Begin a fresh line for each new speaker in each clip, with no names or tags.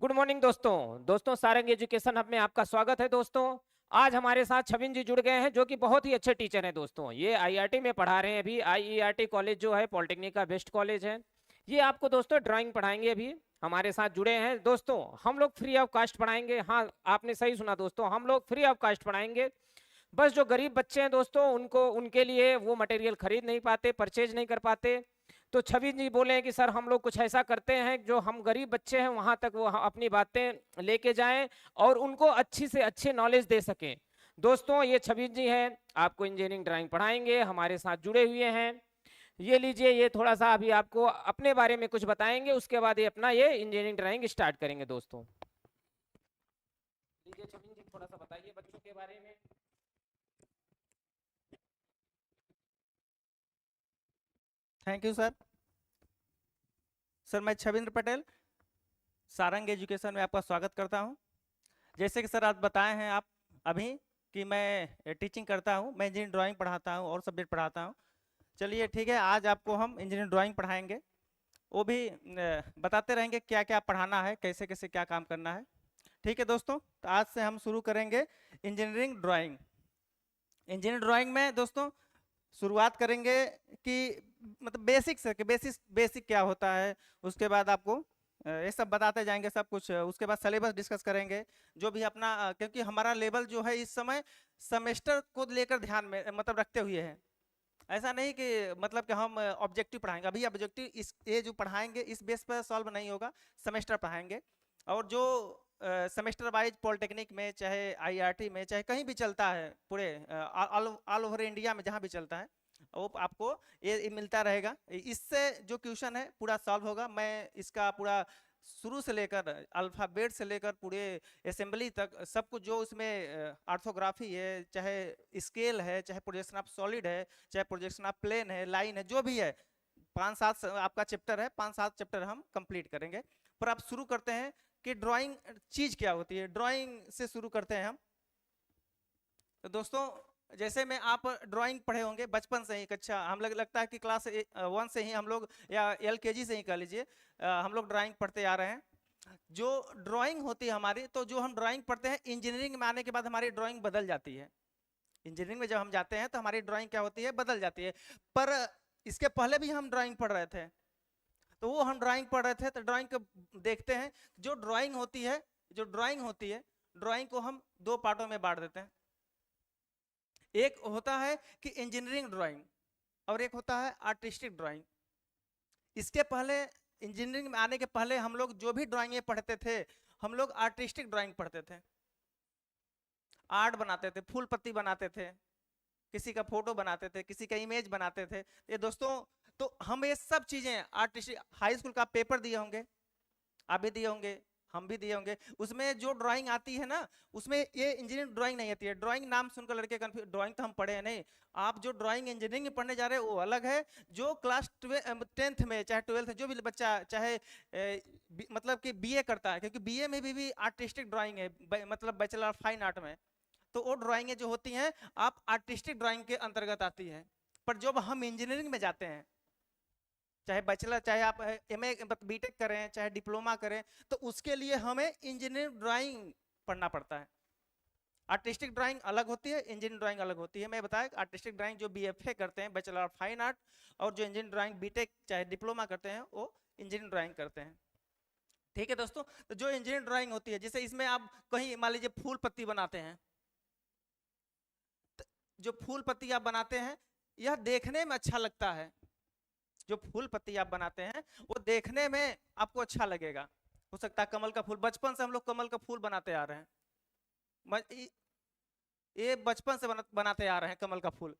Good morning दोस्तों Sarang education hub में आपका स्वागत है दोस्तों। आज हमारे साथ छविन जी जुड़ गए हैं जो कि बहुत ही अच्छे टीचर हैं दोस्तों। ये आईआईटी में पढ़ा रहे हैं अभी। आईईआरटी कॉलेज जो है पॉलिटेक्निक का बेस्ट कॉलेज है। ये आपको दोस्तों ड्राइंग पढ़ाएंगे। अभी हमारे साथ जुड़े हैं दोस्तों। हम लोग फ्री ऑफ कास्ट पढ़ाएंगे। हाँ, आपने सही सुना दोस्तों, हम लोग फ्री ऑफ कास्ट पढ़ाएंगे। बस जो गरीब बच्चे हैं दोस्तों, उनको उनके लिए वो मटेरियल खरीद नहीं पाते, परचेज नहीं कर पाते। तो छवि जी बोले कि सर हम लोग कुछ ऐसा करते हैं जो हम गरीब बच्चे हैं वहां तक वो अपनी बातें लेके जाएं और उनको अच्छी से अच्छी नॉलेज दे सकें। दोस्तों ये छवि जी हैं, आपको इंजीनियरिंग ड्राइंग पढ़ाएंगे, हमारे साथ जुड़े हुए हैं। ये लीजिए, ये थोड़ा सा अभी आपको अपने बारे में कुछ बताएंगे, उसके बाद ये अपना ये इंजीनियरिंग ड्राइंग स्टार्ट करेंगे दोस्तों। लीजिए छवि जी, थोड़ा सा बताइए बच्चों के बारे में।
Thank you sir. सर मैं छविंद्र पटेल सारंग एजुकेशन में आपका स्वागत करता हूं। जैसे कि सर आप बताए हैं आप अभी कि मैं टीचिंग करता हूं, मैं इंजीनियरिंग ड्राइंग पढ़ाता हूं और सब्जेक्ट पढ़ाता हूं। चलिए ठीक है, आज आपको हम इंजीनियरिंग ड्राइंग पढ़ाएंगे। वो भी बताते रहेंगे क्या क्या पढ़ाना है, कैसे कैसे क्या काम करना है। ठीक है दोस्तों, तो आज से हम शुरू करेंगे इंजीनियरिंग ड्राइंग। इंजीनियरिंग ड्राइंग में दोस्तों शुरुआत करेंगे कि मतलब बेसिक से, कि बेसिक क्या होता है। उसके बाद आपको ये सब बताते जाएंगे सब कुछ। उसके बाद सिलेबस डिस्कस करेंगे जो भी अपना क्योंकि हमारा लेवल जो है इस समय सेमेस्टर को लेकर ध्यान में मतलब रखते हुए है। ऐसा नहीं कि मतलब कि हम ऑब्जेक्टिव पढ़ाएंगे। अभी ऑब्जेक्टिव इस ये जो पढ़ाएंगे इस बेस पर सॉल्व नहीं होगा, सेमेस्टर पढ़ाएंगे। और जो सेमेस्टर वाइज पॉलिटेक्निक में चाहे आईआरटी में चाहे कहीं भी चलता है, पूरे ऑल ओवर इंडिया में जहाँ भी चलता है, वो आपको ये मिलता रहेगा। इससे जो क्वेश्चन है पूरा सॉल्व होगा। मैं इसका पूरा शुरू से लेकर अल्फाबेट से लेकर पूरे असेंबली तक सब कुछ जो उसमें ऑर्थोग्राफी है, चाहे स्केल है, चाहे प्रोजेक्शन ऑफ सॉलिड है, चाहे प्रोजेक्शन ऑफ प्लेन है, लाइन है, जो भी है 5-7 आपका चैप्टर है, 5-7 चैप्टर हम कंप्लीट करेंगे। पर आप शुरू करते हैं कि ड्राइंग चीज क्या होती है। ड्राइंग से शुरू करते हैं हम। तो दोस्तों जैसे में आप ड्राइंग पढ़े होंगे बचपन से ही, कक्षा हम लोग लगता है कि क्लास 1 से ही हम लोग, या एलकेजी से ही कह लीजिए, हम लोग ड्राइंग पढ़ते आ रहे हैं। जो ड्राइंग होती है हमारी, तो जो हम ड्राइंग पढ़ते हैं इंजीनियरिंग में आने के बाद हमारी ड्राइंग बदल जाती है। इंजीनियरिंग में जब हम जाते हैं तो हमारी ड्राइंग क्या होती है, बदल जाती है। पर इसके पहले भी हम ड्राइंग पढ़ रहे थे, तो वो हम ड्राइंग पढ़ रहे थे तो ड्राइंग को देखते हैं। जो ड्राइंग होती है, ड्राइंग को हम दो पार्टों में बांट देते हैं। एक होता है कि इंजीनियरिंग ड्राइंग और एक होता है आर्टिस्टिक ड्राइंग। इसके पहले इंजीनियरिंग में आने के पहले हम लोग जो भी ड्राइंग पढ़ते थे, हम लोग आर्टिस्टिक ड्राइंग पढ़ते थे। आर्ट बनाते थे, फूल पत्ती बनाते थे, किसी का फोटो बनाते थे, किसी का इमेज बनाते थे। ये दोस्तों, तो हम ये सब चीजें आर्टिस्टिक, हाई स्कूल का पेपर दिए होंगे, आप भी दिए होंगे, हम भी दिए होंगे। उसमें जो ड्राइंग आती है ना, उसमें ये इंजीनियरिंग ड्राइंग नहीं आती है। ड्राइंग नाम सुनकर लड़के कंफ्यूज, ड्राइंग तो हम पढ़े हैं नहीं। आप जो ड्राइंग इंजीनियरिंग में पढ़ने जा रहे हैं वो अलग है। जो क्लास 10th में चाहे 12th जो भी बच्चा चाहे मतलब कि बीए करता है, क्योंकि बीए में भी आर्टिस्टिक ड्राइंग है, मतलब बैचलर ऑफ फाइन आर्ट में, तो वो ड्राइंगें जो होती हैं आप आर्टिस्टिक ड्राइंग के अंतर्गत आती है। पर जब हम इंजीनियरिंग में जाते हैं, चाहे बैचलर, चाहे आप एमए बीटेक करें, चाहे डिप्लोमा करें, तो उसके लिए हमें इंजीनियरिंग ड्राइंग पढ़ना पड़ता है। आर्टिस्टिक ड्राइंग अलग होती है, इंजीनियरिंग ड्राइंग अलग होती है। मैं बताया आर्टिस्टिक ड्राइंग जो बीएफए करते हैं, बैचलर ऑफ फाइन आर्ट, और जो इंजीनियरिंग ड्राइंग बीटेक चाहे डिप्लोमा करते हैं वो इंजीनियरिंग ड्राइंग करते हैं। ठीक है दोस्तों, तो जो इंजीनियरिंग ड्राइंग होती है, जैसे इसमें आप कहीं मान लीजिए फूल पत्ती बनाते हैं, तो जो फूल पत्ती आप बनाते हैं यह देखने में अच्छा लगता है। जो फूल पत्ती आप बनाते हैं वो देखने में आपको अच्छा लगेगा। हो सकता है कमल का फूल, बचपन से हम लोग कमल का फूल बनाते आ रहे हैं। ये बचपन से बनाते आ रहे हैं कमल का फूल।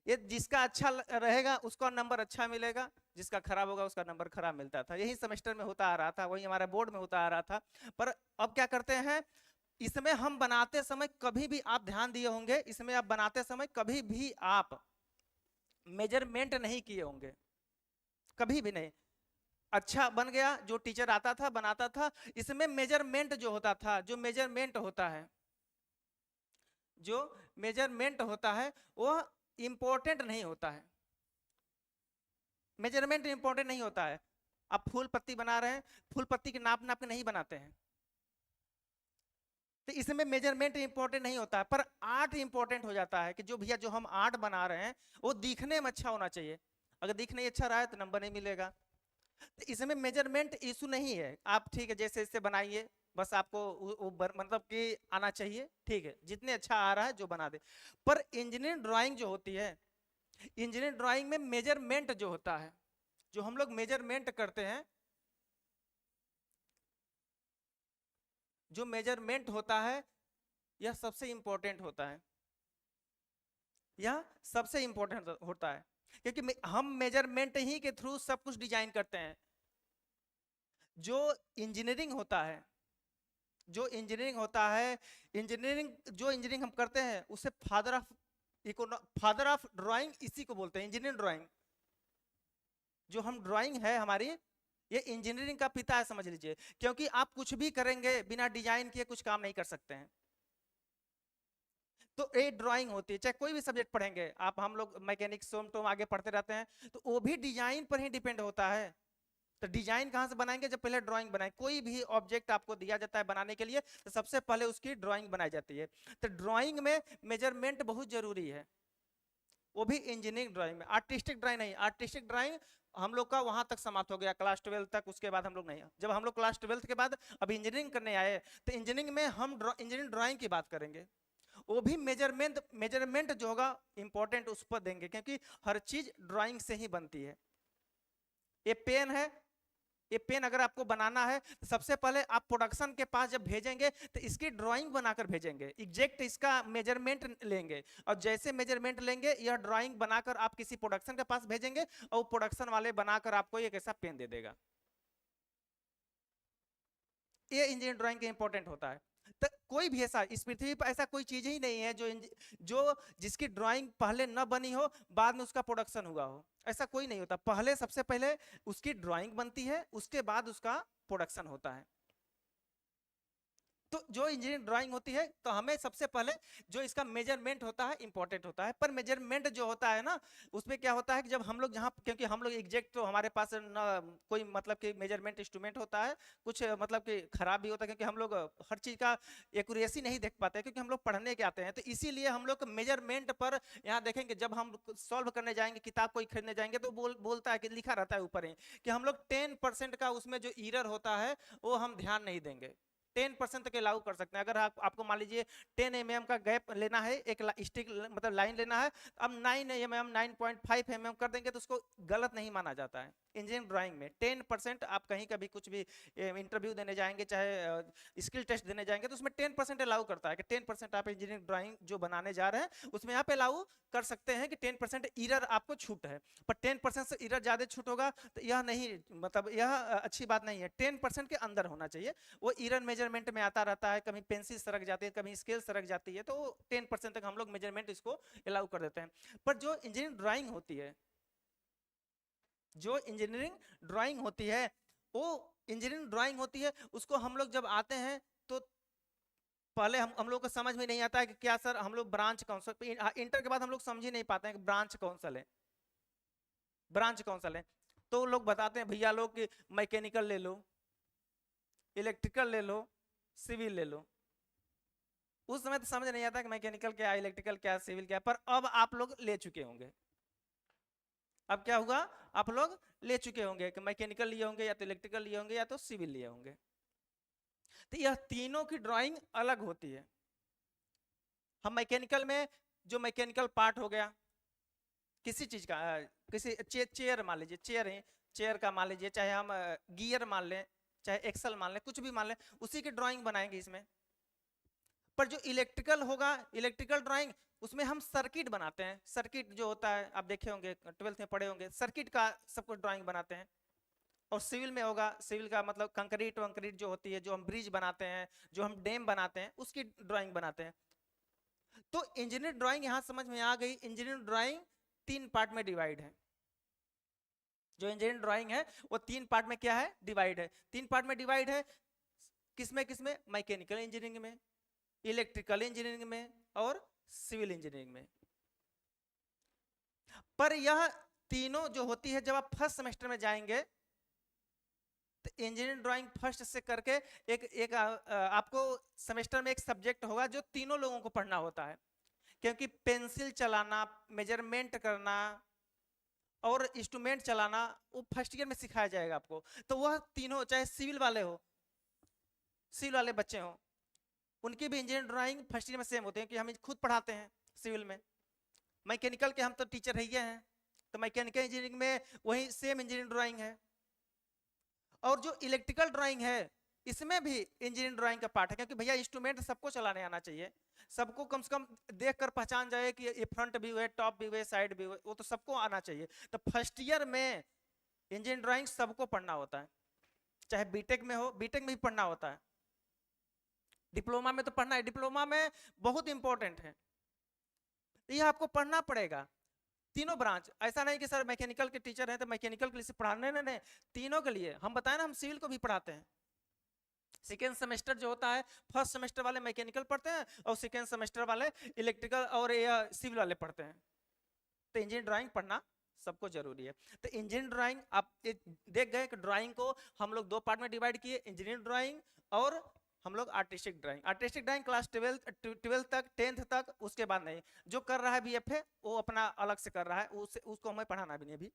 ये जिसका अच्छा रहेगा उसका नंबर अच्छा मिलेगा, जिसका खराब होगा उसका नंबर खराब मिलता था। यही सेमेस्टर में होता आ रहा था, वही हमारे बोर्ड में होता आ रहा था। पर अब क्या करते हैं, इसमें हम बनाते समय कभी भी आप ध्यान दिए होंगे, इसमें आप बनाते समय कभी भी आप मेजरमेंट नहीं किए होंगे, कभी भी नहीं। अच्छा बन गया, जो टीचर आता था बनाता था। इसमें मेजरमेंट जो होता था, जो मेजरमेंट होता है, जो मेजरमेंट होता है वो इंपॉर्टेंट नहीं होता है। मेजरमेंट इंपॉर्टेंट नहीं होता है। आप फूल पत्ती बना रहे हैं, फूल पत्ती के नाप नाप के नहीं बनाते हैं। तो इसमें मेजरमेंट इंपॉर्टेंट नहीं होता है, पर आर्ट इंपॉर्टेंट हो जाता है कि जो भैया जो हम आर्ट बना रहे हैं वो दिखने में अच्छा होना चाहिए। अगर दिखने ही अच्छा रहा है तो नंबर नहीं मिलेगा। तो इसमें मेजरमेंट इशू नहीं है, आप ठीक है जैसे इससे बनाइए, बस आपको मतलब कि आना चाहिए, ठीक है जितने अच्छा आ रहा है जो बना दे। पर इंजीनियरिंग ड्राइंग जो होती है, इंजीनियरिंग ड्राइंग में मेजरमेंट जो होता है, जो हम लोग मेजरमेंट करते हैं, जो मेजरमेंट होता है यह सबसे इंपॉर्टेंट होता है, यह सबसे इंपॉर्टेंट होता है, क्योंकि हम मेजरमेंट ही के थ्रू सब कुछ डिजाइन करते हैं। जो इंजीनियरिंग होता है, जो इंजीनियरिंग होता है, इंजीनियरिंग जो इंजीनियरिंग हम करते हैं उसे फादर ऑफ ड्राइंग इसी को बोलते हैं, इंजीनियरिंग ड्राइंग। जो हम ड्राइंग है हमारी, ये इंजीनियरिंग का पिता है समझ लीजिए, क्योंकि आप कुछ भी करेंगे बिना डिजाइन किए कुछ काम नहीं कर सकते हैं। तो ये ड्राइंग होती है, चाहे कोई भी सब्जेक्ट पढ़ेंगे आप, हम लोग मैकेनिक्स सोम आगे पढ़ते रहते हैं, तो वो भी डिजाइन पर ही डिपेंड होता है। तो डिजाइन कहां से बनाएंगे, जब पहले ड्राइंग बनाए, कोई भी ऑब्जेक्ट आपको दिया जाता है बनाने के लिए तो सबसे पहले उसकी ड्राइंग बनाई जाती है। तो ड्राइंग में मेजरमेंट बहुत जरूरी है, वो भी इंजीनियरिंग ड्राइंग में। आर्टिस्टिक ड्राइंग नहीं, आर्टिस्टिक ड्राइंग हम लोग का वहां तक समाप्त हो गया, क्लास 12 तक, उसके बाद हम लोग नहीं। जब हम लोग क्लास 12 के बाद अब इंजीनियरिंग करने आए, तो इंजीनियरिंग में हम इंजीनियरिंग ड्राइंग की बात करेंगे, वो भी मेजरमेंट जो होगा इंपॉर्टेंट उस पर देंगे, क्योंकि हर चीज ड्राइंग से ही बनती है। ये पेन है, ये पेन अगर आपको बनाना है तो सबसे पहले आप प्रोडक्शन के पास जब भेजेंगे तो इसकी ड्राइंग बनाकर भेजेंगे, एग्जैक्ट इसका मेजरमेंट लेंगे, और जैसे मेजरमेंट लेंगे यह ड्राइंग बनाकर आप किसी प्रोडक्शन के पास भेजेंगे और प्रोडक्शन वाले बनाकर आपको एक ऐसा पेन दे देगा। ये इंजीनियरिंग ड्राइंग के इंपॉर्टेंट होता है। तो कोई भी ऐसा इस पृथ्वी पर ऐसा कोई चीज ही नहीं है जो जिसकी ड्राइंग पहले न बनी हो बाद में उसका प्रोडक्शन हुआ हो, ऐसा कोई नहीं होता। पहले सबसे पहले उसकी ड्राइंग बनती है, उसके बाद उसका प्रोडक्शन होता है। तो जो इंजीनियरिंग ड्राइंग होती है तो हमें सबसे पहले जो इसका मेजरमेंट होता है इंपॉर्टेंट होता है। पर मेजरमेंट जो होता है ना, उसमें क्या होता है कि जब हम लोग जहाँ, क्योंकि हम लोग एग्जैक्ट तो हमारे पास न कोई मतलब कि मेजरमेंट इंस्ट्रूमेंट होता है, कुछ मतलब कि खराब भी होता है, क्योंकि हम लोग हर चीज का एक्यूरेसी नहीं देख पाते, क्योंकि हम लोग पढ़ने के आते हैं। तो इसीलिए हम लोग मेजरमेंट पर यहाँ देखेंगे, जब हम सॉल्व करने जाएंगे, किताब कोई खरीदने जाएंगे तो बोलता है कि लिखा रहता है ऊपर ही कि हम लोग 10% का उसमें जो एरर होता है वो हम ध्यान नहीं देंगे, 10% तक लागू कर सकते हैं। अगर आपको मान लीजिए 10 mm का गैप लेना है, एक स्टिक मतलब लाइन लेना है, अब 9 mm 9.5 mm कर देंगे तो उसको गलत नहीं माना जाता है। इंजीनियरिंग ड्राइंग में 10% आप कहीं कभी कुछ भी इंटरव्यू देने जाएंगे, चाहे स्किल टेस्ट देने जाएंगे, तो उसमें 10% अलाउ करता है कि 10% आप इंजीनियरिंग ड्राइंग जो बनाने जा रहे हैं उसमें यहाँ पे अलाउ कर सकते हैं कि 10% इरर आपको छूट है। पर 10% से इरर ज्यादा छूट होगा तो यह नहीं, मतलब यह अच्छी बात नहीं है। 10% के अंदर होना चाहिए, वो इरर मेजरमेंट में आता रहता है, कभी पेंसिल सरक जाती है, कभी स्केल सरक जाती है, तो 10% तक हम लोग मेजरमेंट इसको अलाउ कर देते हैं। पर जो इंजीनियरिंग ड्राइंग होती है, जो इंजीनियरिंग ड्राइंग होती है, वो इंजीनियरिंग ड्राइंग होती है, उसको हम लोग जब आते हैं तो पहले हम लोग को समझ में नहीं आता है कि क्या सर हम लोग ब्रांच कौन सा, इंटर के बाद हम लोग समझ ही नहीं पाते हैं कि ब्रांच कौन सा लें, ब्रांच कौन सा लें। तो लोग बताते हैं भैया लोग कि मैकेनिकल ले लो, इलेक्ट्रिकल ले लो, सिविल ले लो। उस समय तो समझ नहीं आता कि मैकेनिकल क्या, इलेक्ट्रिकल क्या, सिविल क्या, पर अब आप लोग ले चुके होंगे। अब क्या हुआ, आप लोग ले चुके होंगे कि मैकेनिकल लिए होंगे या तो इलेक्ट्रिकल लिए होंगे या तो सिविल लिए होंगे। तो यह तीनों की ड्राइंग अलग होती है। हम मैकेनिकल में जो मैकेनिकल पार्ट हो गया किसी चीज का, किसी चेयर मान लीजिए, चेयर है, चेयर का मान लीजिए, चाहे हम गियर मान लें, चाहे एक्सल मान लें, कुछ भी मान लें, उसी की ड्राइंग बनाएंगे इसमें। पर जो इलेक्ट्रिकल होगा, इलेक्ट्रिकल ड्राइंग, उसमें हम सर्किट बनाते हैं। सर्किट जो होता है आप देखे होंगे, 12th में पढ़े होंगे, सर्किट का सब कुछ ड्राइंग बनाते हैं। और सिविल में होगा, सिविल का मतलब कंक्रीट वंक्रीट जो होती है, जो हम ब्रिज बनाते हैं, जो हम डैम बनाते हैं, उसकी ड्राइंग बनाते हैं। तो इंजीनियर ड्राइंग यहां समझ में आ गई। इंजीनियर ड्राइंग 3 पार्ट में डिवाइड है। जो इंजीनियर ड्राइंग है वो 3 पार्ट में क्या है, डिवाइड है। 3 पार्ट में डिवाइड है, किसमें किसमें, मैकेनिकल इंजीनियरिंग में, इलेक्ट्रिकल इंजीनियरिंग में और सिविल इंजीनियरिंग में। पर यह तीनों जो होती है, जब आप फर्स्ट सेमेस्टर में जाएंगे तो इंजीनियरिंग ड्राइंग फर्स्ट से करके एक आपको सेमेस्टर में एक सब्जेक्ट होगा जो तीनों लोगों को पढ़ना होता है, क्योंकि पेंसिल चलाना, मेजरमेंट करना और इंस्ट्रूमेंट चलाना वो फर्स्ट ईयर में सिखाया जाएगा आपको। तो वह तीनों, चाहे सिविल वाले हो, सिविल वाले बच्चे हो, उनकी भी इंजीनियरिंग ड्राइंग फर्स्ट ईयर में सेम होते हैं कि हम खुद पढ़ाते हैं सिविल में। मैकेनिकल के हम तो टीचर ही हैं, तो मैकेनिकल इंजीनियरिंग में वही सेम इंजीनियरिंग ड्राइंग है। और जो इलेक्ट्रिकल ड्राइंग है इसमें भी इंजीनियरिंग ड्राइंग का पार्ट है, क्योंकि भैया इंस्ट्रूमेंट सबको चलाने आना चाहिए, सबको कम से कम देख कर पहचान जाए कि ये फ्रंट व्यू है, टॉप व्यू है, साइड व्यू है, वो तो सबको आना चाहिए। तो फर्स्ट ईयर में इंजीनियरिंग ड्राइंग सबको पढ़ना होता है, चाहे बीटेक में हो, बीटेक में भी पढ़ना होता है, डिप्लोमा में तो पढ़ना है, डिप्लोमा में बहुत इंपॉर्टेंट है, ये आपको पढ़ना पड़ेगा। तीनों ब्रांच, ऐसा नहीं कि सर मैकेनिकल के टीचर हैं तो मैकेनिकल के लिए पढ़ाने, नहीं, तीनों के लिए। हम बताएं ना, हम सिविल को भी पढ़ाते हैं। सेकेंड सेमेस्टर जो होता है, फर्स्ट सेमेस्टर वाले मैकेनिकल पढ़ते हैं और सेकेंड सेमेस्टर वाले इलेक्ट्रिकल और सिविल वाले पढ़ते हैं। तो इंजीनियरिंग ड्राइंग पढ़ना सबको जरूरी है। तो इंजीनियरिंग ड्राइंग आप देख गए कि ड्राइंग को हम लोग दो पार्ट में डिवाइड किए, इंजीनियरिंग ड्राइंग और हम लोग artistic drawing. Artistic drawing class 12 तक, 10th तक, उसके बाद नहीं। जो कर रहा है बीएफए वो अपना अलग से कर रहा है, उसको हमें पढ़ाना भी नहीं अभी।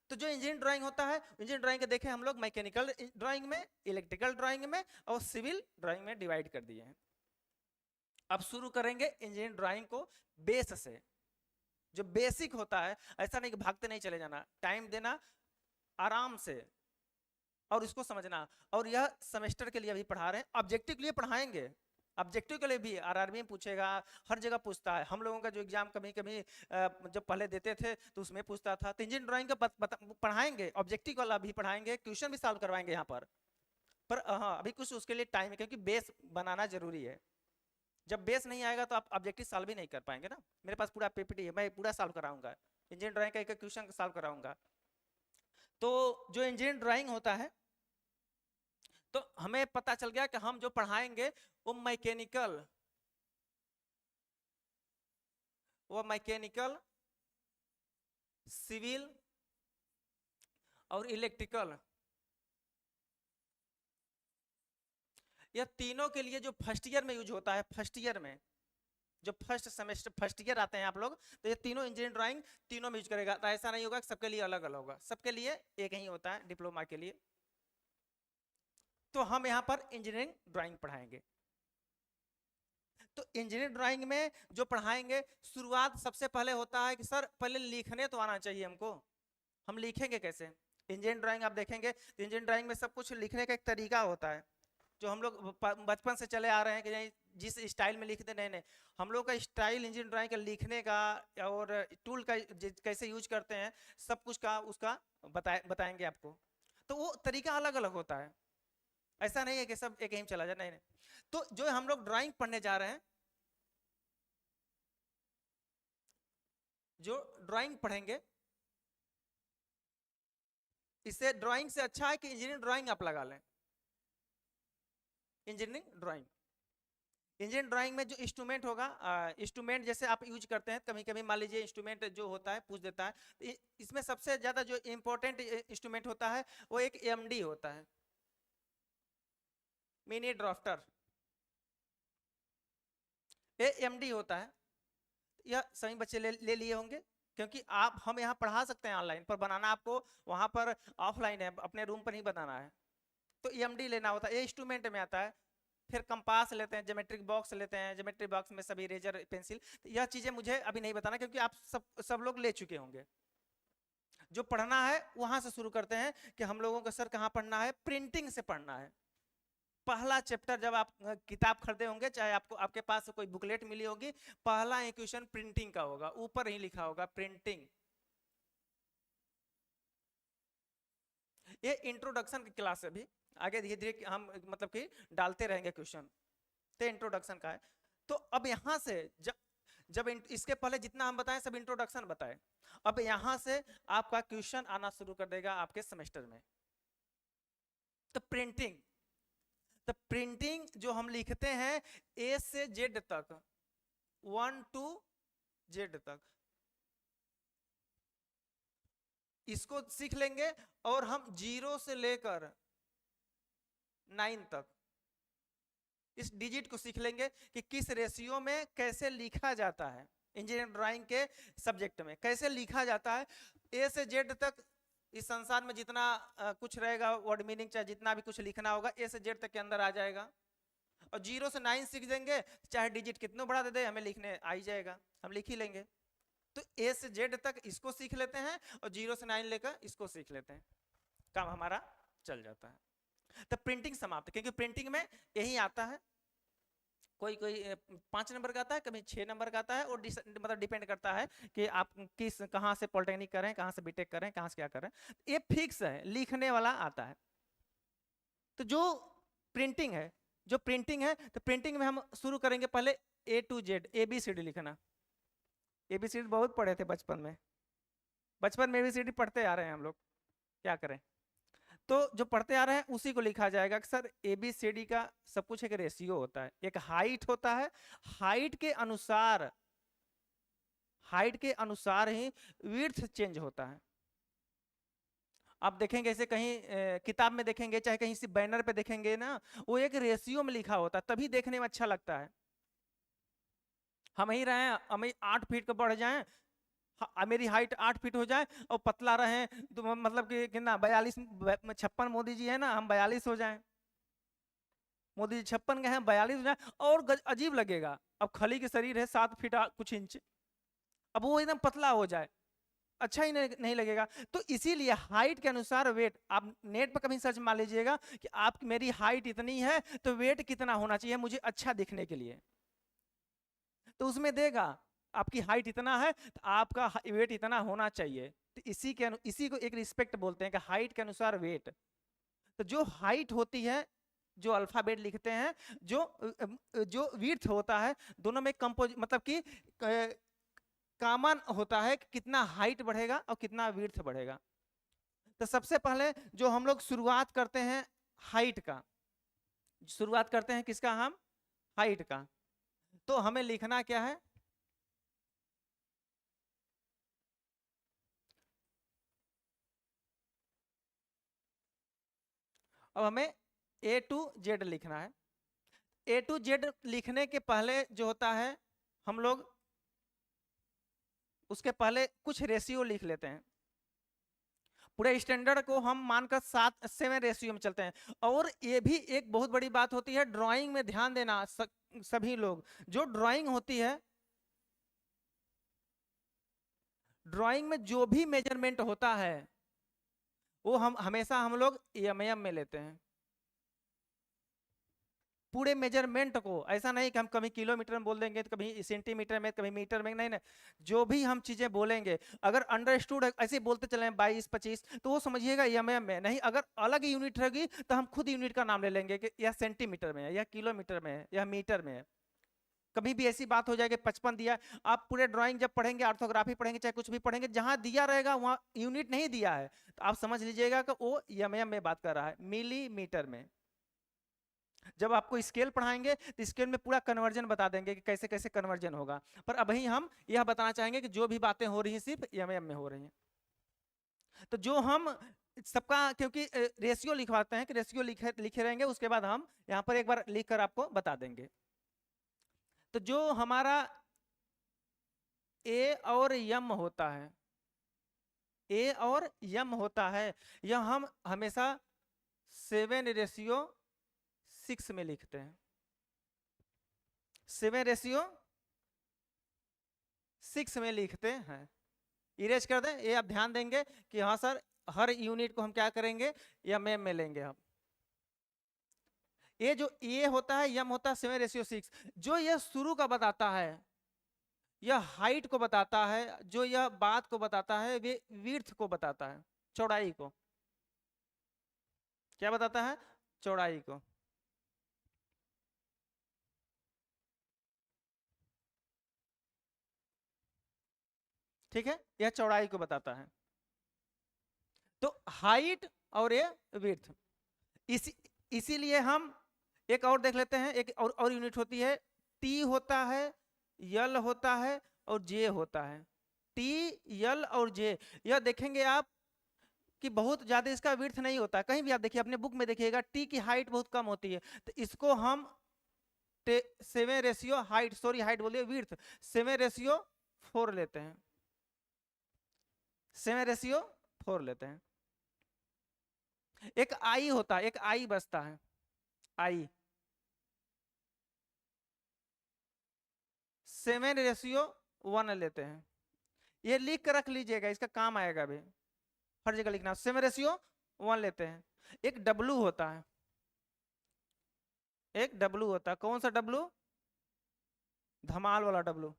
तो जो इंजीनियरिंग ड्राइंग होता है, इंजीनियरिंग ड्राइंग के देखे हम लोग मैकेनिकल ड्राइंग में, इलेक्ट्रिकल ड्राइंग में और सिविल ड्राइंग में डिवाइड कर दिए हैं। अब शुरू करेंगे इंजीनियरिंग ड्राइंग को बेस से, जो बेसिक होता है। ऐसा नहीं कि भागते नहीं चले जाना, टाइम देना आराम से और इसको समझना। और यह सेमेस्टर के लिए अभी पढ़ा रहे हैं, ऑब्जेक्टिव के लिए पढ़ाएंगे। ऑब्जेक्टिव के लिए भी आरआरबी में पूछेगा, हर जगह पूछता है। हम लोगों का जो एग्जाम कभी कभी जब पहले देते थे तो उसमें पूछता था। तो इंजीनियरिंग ड्राइंग का पढ़ाएंगे, ऑब्जेक्टिव वाला भी पढ़ाएंगे, क्वेश्चन भी सॉल्व करवाएंगे यहाँ पर हाँ अभी कुछ उसके लिए टाइम है, क्योंकि बेस बनाना जरूरी है। जब बेस नहीं आएगा तो आप ऑब्जेक्टिव सॉल्व भी नहीं कर पाएंगे ना। मेरे पास पूरा पीपीटी है, मैं पूरा सॉल्व कराऊंगा, इंजीनियरिंग ड्राइंग का एक क्वेश्चन सॉल्व कराऊंगा। तो जो इंजीनियरिंग ड्राइंग होता है, तो हमें पता चल गया कि हम जो पढ़ाएंगे वो मैकेनिकल, सिविल और इलेक्ट्रिकल, यह तीनों के लिए जो फर्स्ट ईयर में यूज होता है। फर्स्ट ईयर में जो फर्स्ट सेमेस्टर, फर्स्ट ईयर आते हैं आप लोग, तो ये तीनों इंजीनियरिंग ड्राइंग तीनों में यूज करेगा। तो ऐसा नहीं होगा कि सबके लिए अलग अलग होगा, सबके लिए एक ही होता है डिप्लोमा के लिए। तो हम यहाँ पर इंजीनियरिंग ड्राइंग पढ़ाएंगे। तो इंजीनियरिंग ड्राइंग में जो पढ़ाएंगे, शुरुआत सबसे पहले होता है कि सर पहले लिखने तो आना चाहिए हमको। हम लिखेंगे कैसे? इंजीनियरिंग ड्राइंग आप देखेंगे तो इंजीनियरिंग ड्राइंग में सब कुछ लिखने का एक तरीका होता है, जो हम लोग बचपन से चले आ रहे हैं कि नहीं जिस स्टाइल में लिखते, नहीं हम लोग का स्टाइल इंजीनियरिंग ड्राइंग का लिखने का और टूल का कैसे यूज करते हैं, सब कुछ का उसका बताएंगे आपको। तो वो तरीका अलग अलग होता है, ऐसा नहीं है कि सब एक ही चला जाए, नहीं। तो जो हम लोग ड्राइंग पढ़ने जा रहे हैं, जो ड्राइंग पढ़ेंगे, इससे ड्राइंग से अच्छा है कि इंजीनियरिंग ड्राइंग आप लगा लें। इंजीनियरिंग ड्राइंग में जो इंस्ट्रूमेंट होगा, इंस्ट्रूमेंट जैसे आप यूज करते हैं, कभी कभी मान लीजिए इंस्ट्रूमेंट जो होता है पूछ देता है, तो इसमें सबसे ज्यादा जो इंपॉर्टेंट इंस्ट्रूमेंट होता है वो एक एमडी होता है, मिनी ड्राफ्टर। ये एमडी होता है, यह सभी बच्चे ले लिए होंगे, क्योंकि हम यहाँ पढ़ा सकते हैं ऑनलाइन, पर बनाना आपको वहां पर ऑफलाइन है, अपने रूम पर ही बनाना है। तो एमडी लेना होता है, ये इंस्ट्रूमेंट में आता है। फिर कंपास लेते हैं, ज्योमेट्रिक बॉक्स लेते हैं, ज्योमेट्रिक बॉक्स में सभी इरेजर, पेंसिल। यह चीजें मुझे अभी नहीं बताना, क्योंकि आप सब लोग ले चुके होंगे। जो पढ़ना है वहां से शुरू करते हैं कि हम लोगों को सर कहाँ पढ़ना है, प्रिंटिंग से पढ़ना है। पहला चैप्टर जब आप किताब खरीदे होंगे, चाहे आपको आपके पास कोई बुकलेट मिली होगी, पहला इक्वेशन प्रिंटिंग का होगा, ऊपर ही लिखा होगा प्रिंटिंग। ये इंट्रोडक्शन की क्लास है, अभी आगे धीरे धीरे हम मतलब कि डालते रहेंगे क्वेश्चन। तो इंट्रोडक्शन का है। तो अब यहां से जब इसके पहले जितना हम बताएं सब इंट्रोडक्शन बताएं, अब यहां से आपका क्वेश्चन आना शुरू कर देगा आपके सेमेस्टर में। तो प्रिंटिंग जो हम लिखते हैं ए से जेड तक, 1 to जेड तक, इसको सीख लेंगे। और हम 0 से लेकर 9 तक इस डिजिट को सीख लेंगे कि किस रेशियो में कैसे लिखा जाता है। इंजीनियरिंग ड्राइंग के सब्जेक्ट में कैसे लिखा जाता है, ए से जेड तक इस संसार में जितना कुछ रहेगा वर्ड मीनिंग चाहे जितना भी कुछ लिखना होगा ए से जेड तक के अंदर आ जाएगा। और 0 से 9 सीख देंगे, चाहे डिजिट कितना बड़ा दे दे हमें लिखने आ ही जाएगा, हम लिख ही लेंगे। तो ए से जेड तक इसको सीख लेते हैं और 0 से 9 लेकर इसको सीख लेते हैं, काम हमारा चल जाता है। तो प्रिंटिंग समाप्त, क्योंकि प्रिंटिंग में यही आता है। कोई 5 नंबर का आता है, कभी 6 नंबर का आता है, और मतलब डिपेंड करता है कि आप किस कहाँ से पॉलिटेक्निक कर रहे हैं, कहाँ से बीटेक कर रहे हैं, कहाँ से क्या कर रहे हैं। ये फिक्स है, लिखने वाला आता है। तो जो प्रिंटिंग है तो प्रिंटिंग में हम शुरू करेंगे पहले A to Z ABCD लिखना। ABCD बहुत पढ़े थे बचपन में ABCD पढ़ते आ रहे हैं हम लोग, क्या करें। तो जो पढ़ते आ रहे हैं उसी को लिखा जाएगा कि सर ABCD का सब कुछ एक रेशियो होता है, एक हाइट होता है, हाइट के अनुसार ही विड्थ चेंज होता है। आप देखेंगे ऐसे कहीं किताब में देखेंगे, चाहे कहीं से बैनर पे देखेंगे ना, वो एक रेशियो में लिखा होता है, तभी देखने में अच्छा लगता है। हम ही रहे हम 8 फीट का बढ़ जाएं, मेरी हाइट 8 फीट हो जाए और पतला रहे तो मतलब कि कितना 42 56 मोदी जी है ना, हम 42 हो जाएं, मोदी जी 56 के हैं 42 हो जाए और अजीब लगेगा। अब खली के शरीर है 7 फीट कुछ इंच, अब वो एकदम पतला हो जाए अच्छा ही नहीं लगेगा। तो इसीलिए हाइट के अनुसार वेट, आप नेट पर कभी सर्च मार लीजिएगा कि आप मेरी हाइट इतनी है तो वेट कितना होना चाहिए मुझे अच्छा दिखने के लिए, तो उसमें देगा आपकी हाइट इतना है तो आपका वेट इतना होना चाहिए। तो इसी को एक रिस्पेक्ट बोलते हैं कि हाइट के अनुसार वेट। तो जो हाइट होती है, जो अल्फाबेट लिखते हैं, जो विड्थ होता है, दोनों में कंपोज मतलब कि कॉमन होता है कि कितना हाइट बढ़ेगा और कितना विड्थ बढ़ेगा। तो सबसे पहले जो हम लोग शुरुआत करते हैं हाइट का, शुरुआत करते हैं किसका, हम हाइट का। तो हमें लिखना क्या है, अब हमें A to Z लिखना है। A to Z लिखने के पहले जो होता है हम लोग उसके पहले कुछ रेशियो लिख लेते हैं। पूरे स्टैंडर्ड को हम मानकर 7 रेशियो में चलते हैं। और ये भी एक बहुत बड़ी बात होती है, ड्राइंग में ध्यान देना सभी लोग, जो ड्राइंग होती है, ड्राइंग में जो भी मेजरमेंट होता है वो हम लोग mm में लेते हैं। पूरे मेजरमेंट को, ऐसा नहीं कि हम कभी किलोमीटर में बोल देंगे तो कभी सेंटीमीटर में, कभी मीटर में, नहीं, जो भी हम चीजें बोलेंगे अगर अंडरस्टूड ऐसे बोलते चले 22 25 तो वो समझिएगा mm में, नहीं अगर अलग यूनिट रहेगी तो हम खुद यूनिट का नाम ले लेंगे कि यह सेंटीमीटर में है, या किलोमीटर में है, या मीटर में है। कभी भी ऐसी बात हो जाएगी 55 दिया, आप पूरे ड्राइंग जब पढ़ेंगे, ऑर्थोग्राफी पढ़ेंगे, चाहे कुछ भी पढ़ेंगे, जहां दिया रहेगा वहां यूनिट नहीं दिया है तो आप समझ लीजिएगा कि वो mm में बात कर रहा है, मिलीमीटर में। जब आपको स्केल पढ़ाएंगे तो स्केल में पूरा कन्वर्जन बता देंगे कि कैसे कैसे कन्वर्जन होगा, पर अभी हम यह बताना चाहेंगे कि जो भी बातें हो रही हैं सिर्फ mm में हो रही हैं। तो जो हम सबका, क्योंकि रेशियो लिखवाते हैं कि रेशियो लिखे रहेंगे, उसके बाद हम यहाँ पर एक बार लिख कर आपको बता देंगे। तो जो हमारा A और M होता है, A और M होता है, यह हम हमेशा 7:6 में लिखते हैं। 7:6 में लिखते हैं। इरेज कर दें, ये आप ध्यान देंगे कि हाँ सर हर यूनिट को हम क्या करेंगे, mm में लेंगे हम। ये जो A होता है, M होता है 7:6, जो यह शुरू का बताता है, यह हाइट को बताता है, जो यह बात को बताता है वे विड्थ को बताता है, चौड़ाई को। क्या बताता है, चौड़ाई को। ठीक है, यह चौड़ाई को बताता है। तो हाइट और ये विड्थ, इसीलिए हम एक और देख लेते हैं, एक और यूनिट होती है, टी होता है, यल होता है और जे होता है। टी, यल और जे, यह देखेंगे आप कि बहुत ज्यादा इसका विड्थ नहीं होता है। कहीं भी आप देखिए अपने बुक में देखिएगा टी की हाइट बहुत कम होती है, तो इसको हम 7 रेशियो हाइट, सॉरी हाइट बोलिए विड्थ 7/4 लेते हैं, 7/4 लेते हैं। एक आई होता है, एक आई बचता है, आई 7/1 लेते हैं। ये लिख कर रख लीजिएगा, इसका काम आएगा भी, हर जगह लिखना 7/1 लेते हैं। एक डब्लू होता है, एक डब्लू होता है। कौन सा डब्लू? धमाल वाला डब्लू,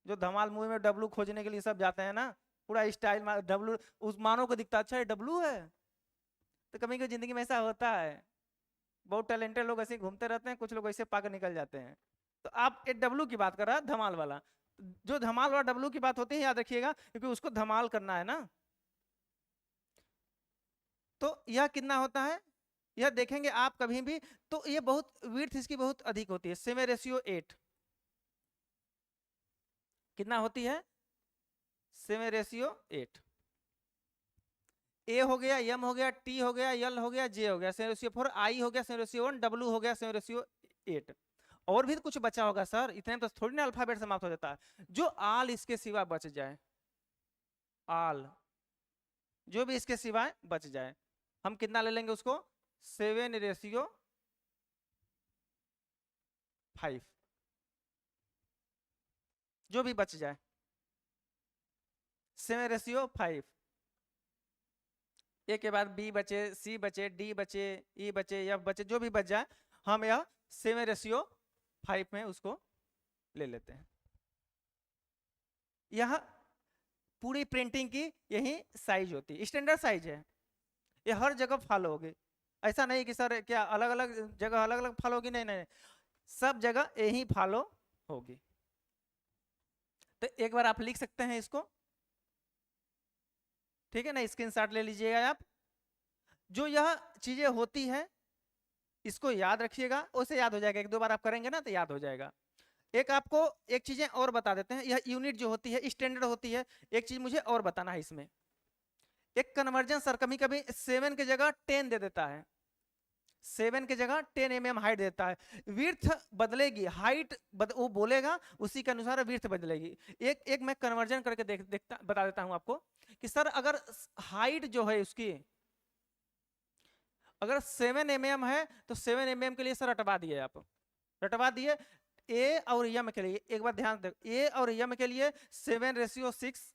जो धमाल मूवी में डब्लू खोजने के लिए सब जाते हैं ना, पूरा स्टाइल में डब्लू, उस मानव को दिखता अच्छा है डब्लू है। तो कभी कभी जिंदगी में ऐसा होता है, बहुत टैलेंटेड लोग ऐसे घूमते रहते हैं, कुछ लोग ऐसे पाकर निकल जाते हैं। तो आप एक डब्लू की बात कर रहा है, धमाल वाला, जो धमाल वाला डब्लू की बात होती है याद रखिएगा, क्योंकि उसको धमाल करना है ना। तो यह कितना होता है, यह देखेंगे आप कभी भी, तो ये बहुत विड्थ इसकी बहुत अधिक होती है, 7/8 कितना होती है, 7/8। ए हो गया, एम हो गया, टी हो गया, एल हो गया, जे हो गया 7/4, आई हो गया 7/1, डब्लू हो गया 7/8। और भी तो कुछ बचा होगा सर, इतने में तो थोड़ी ना अल्फाबेट समाप्त हो जाता है। जो आल इसके सिवा बच जाए, आल जो भी इसके सिवाय बच जाए, हम कितना ले लेंगे उसको, 7/5, जो भी बच जाए 7/5। ए के बाद बी बचे, सी बचे, डी बचे, ई बचे, एफ बचे, जो भी बच जाए हम यह 7/5 में उसको ले लेते हैं। यह पूरी प्रिंटिंग की यही साइज होती है, स्टैंडर्ड साइज है, ये हर जगह फॉलो होगी। ऐसा नहीं कि सर क्या अलग अलग जगह अलग अलग फॉलो होगी, नहीं नहीं, सब जगह यही फॉलो होगी। तो एक बार आप लिख सकते हैं इसको, ठीक है ना, स्क्रीनशॉट ले लीजिएगा आप। जो यह चीजें होती है इसको याद रखिएगा, उसे याद हो जाएगा, एक दो बार आप करेंगे ना तो याद हो जाएगा। एक आपको एक चीजें और बता देते हैं, यह यूनिट जो होती है स्टैंडर्ड होती है। एक चीज मुझे और बताना है इसमें, एक कन्वर्जन सर कभी कभी 7 की जगह 10 दे देता है, 7 की जगह 10 mm हाइट देता है, विड्थ बदलेगी, हाइट वो बोलेगा उसी के अनुसार विड्थ बदलेगी। एक मैं कन्वर्जन करके बता देता हूं आपको कि सर अगर हाइट जो है उसकी अगर 7 mm है तो 7 mm के लिए सर रटवा दिए, आप रटवा दिए। ए और यम के लिए एक बार ध्यान दे, ए और यम के लिए 7/6,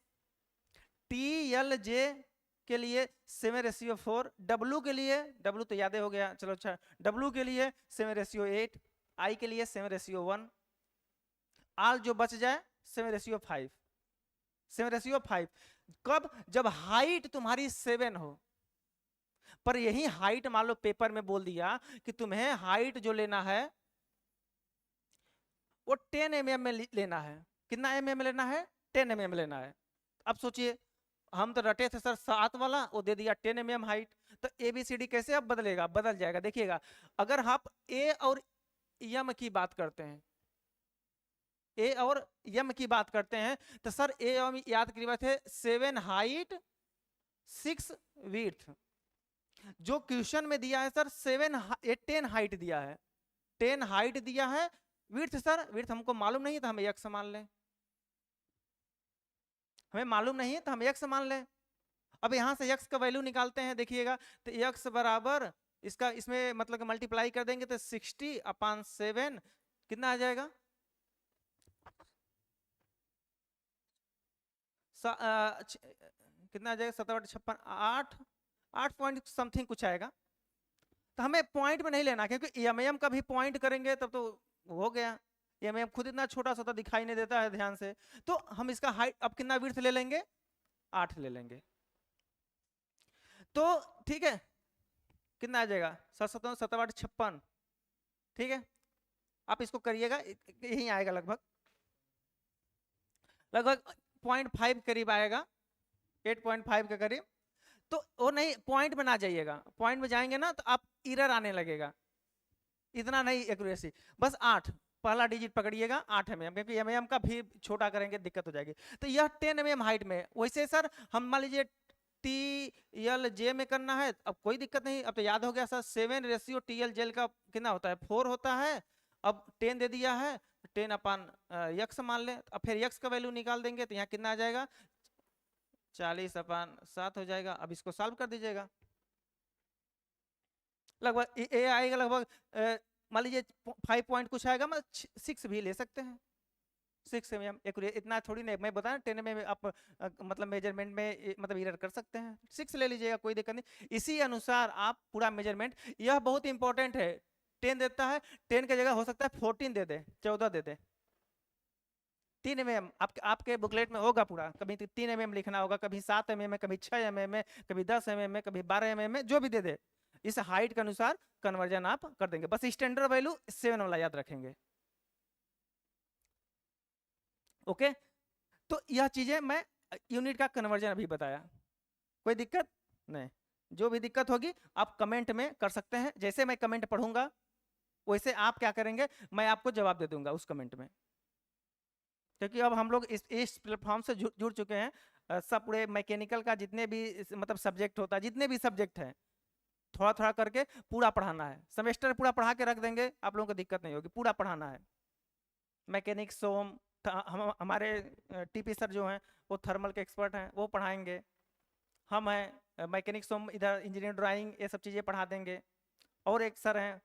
टी एल जे के लिए 7/4, डब्लू के लिए, डब्लू तो याद हो गया चलो, अच्छा डब्लू के लिए 7/8, आई के लिए 7/1, आल जो बच जाए 7/5, 7/5। कब? जब हाइट तुम्हारी 7 हो। पर यही हाइट मान लो पेपर में बोल दिया कि तुम्हें हाइट जो लेना है वो 10 mm में लेना है। कितना mm लेना है? 10 mm लेना है। अब सोचिए, हम तो रटे थे सर 7 वाला, वो दे दिया 10 mm हाइट, तो ABCD कैसे अब बदलेगा? बदल जाएगा। देखिएगा, अगर आप ए और यम की बात करते हैं, ए और यम की बात करते हैं, तो सर ए और याद करिए थे 7 हाइट 6 विड्थ। जो क्वेश्चन में दिया है सर 10 हाइट दिया है, 10 हाइट दिया है, विड्थ सर विड्थ हमको मालूम नहीं तो हम x मान लें, हमें मालूम नहीं है तो हम x मान लें। अब यहां से x का वैल्यू निकालते हैं, देखिएगा तो x बराबर इसका इसमें मतलब मल्टीप्लाई कर देंगे तो 60/7 कितना आ जाएगा? कितना आ जाएगा? 7/56, 8 पॉइंट समथिंग कुछ आएगा। तो हमें पॉइंट में नहीं लेना, क्योंकि एमएम का भी पॉइंट करेंगे तब तो हो गया। एमएम खुद इतना छोटा सा दिखाई नहीं देता है ध्यान से, तो हम इसका हाइट अब कितना विड्थ ले लेंगे? 8 ले लेंगे। तो ठीक है, कितना आ जाएगा? 7/56, ठीक है। आप इसको करिएगा, यही आएगा लगभग 0.5 करीब आएगा, 8.5 के करीब। तो वो नहीं, पॉइंट में ना जाइएगा, पॉइंट में जाएंगे ना तो आप एरर आने लगेगा, इतना नहीं एक्यूरेसी, बस 8 पहला डिजिट पकड़िएगा, 8 mm, क्योंकि mm का भी छोटा करेंगे दिक्कत हो जाएगी। तो यह 10 mm हाइट में। वैसे सर हम मान लीजिए TLJ में करना है, अब कोई दिक्कत नहीं, अब तो याद हो गया सर 7:TLJ का कितना होता है 4 होता है। अब 10 दे दिया है, 10/x मान ले, अब फिर x का वैल्यू निकाल देंगे तो यहाँ कितना आ जाएगा 40/7 हो जाएगा। अब इसको सॉल्व कर दीजिएगा, लगभग ये आएगा लगभग मान लीजिए 5 पॉइंट कुछ आएगा, मतलब 6 भी ले सकते हैं, 6 mm इतना थोड़ी नहीं, मैं बताया 10 mm आप मतलब मेजरमेंट में मतलब इरर कर सकते हैं, 6 ले लीजिएगा कोई दिक्कत नहीं। इसी अनुसार आप पूरा मेजरमेंट, यह बहुत इंपॉर्टेंट है, 10 देता है 10 की जगह हो सकता है 14 दे दे, 14 दे दे। 3 mm आपके बुकलेट में होगा पूरा, कभी 3 mm लिखना होगा, कभी 7 mm में, कभी 6 mm में, कभी 10 mm में, कभी 12 mm में, जो भी दे दे इस हाइट के अनुसार कन्वर्जन आप कर देंगे। बस स्टैंडर्ड वैल्यू 7 वाला याद रखेंगे। ओके, तो यह चीजें मैं यूनिट का कन्वर्जन अभी बताया, कोई दिक्कत नहीं। जो भी दिक्कत होगी आप कमेंट में कर सकते हैं, जैसे मैं कमेंट पढ़ूंगा वैसे आप क्या करेंगे, मैं आपको जवाब दे दूंगा उस कमेंट में, क्योंकि अब हम लोग इस प्लेटफॉर्म से जुड़ चुके हैं। सब पूरे मैकेनिकल का जितने भी मतलब सब्जेक्ट होता है, जितने भी सब्जेक्ट हैं, थोड़ा थोड़ा करके पूरा पढ़ाना है। सेमेस्टर पूरा पढ़ा के रख देंगे, आप लोगों को दिक्कत नहीं होगी, पूरा पढ़ाना है। मैकेनिक सोम हम हमारे TP सर जो हैं वो थर्मल के एक्सपर्ट हैं, वो पढ़ाएंगे। हम हैं मैकेनिक सोम, इधर इंजीनियर ड्राइंग, ये सब चीज़ें पढ़ा देंगे। और एक सर हैं